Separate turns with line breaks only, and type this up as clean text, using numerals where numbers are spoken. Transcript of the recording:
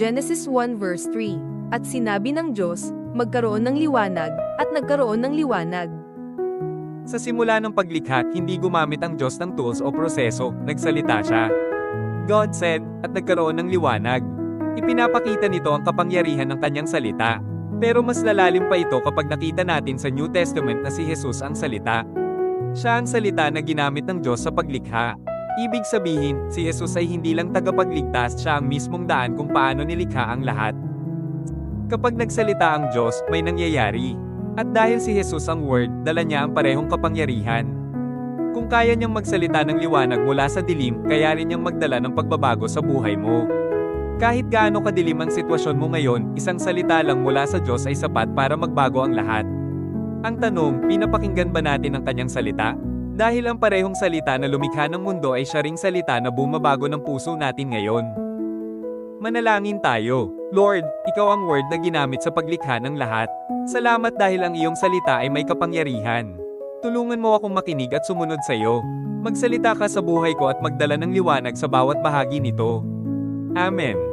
Genesis 1 verse 3, At sinabi ng Diyos, magkaroon ng liwanag, at nagkaroon ng liwanag.
Sa simula ng paglikha, hindi gumamit ang Diyos ng tools o proseso, nagsalita siya. God said, at nagkaroon ng liwanag. Ipinapakita nito ang kapangyarihan ng kanyang salita. Pero mas lalalim pa ito kapag nakita natin sa New Testament na si Jesus ang salita. Siya ang salita na ginamit ng Diyos sa paglikha. Ibig sabihin, si Jesus ay hindi lang tagapagligtas, siya ang mismong daan kung paano nilikha ang lahat. Kapag nagsalita ang Diyos, may nangyayari. At dahil si Jesus ang Word, dala niya ang parehong kapangyarihan. Kung kaya niyang magsalita ng liwanag mula sa dilim, kaya rin niyang magdala ng pagbabago sa buhay mo. Kahit gaano kadilim ang sitwasyon mo ngayon, isang salita lang mula sa Diyos ay sapat para magbago ang lahat. Ang tanong, pinapakinggan ba natin ang kanyang salita? Dahil ang parehong salita na lumikha ng mundo ay siya ring salita na bumabago ng puso natin ngayon. Manalangin tayo. Lord, Ikaw ang word na ginamit sa paglikha ng lahat. Salamat dahil ang iyong salita ay may kapangyarihan. Tulungan mo akong makinig at sumunod sa iyo. Magsalita ka sa buhay ko at magdala ng liwanag sa bawat bahagi nito. Amen.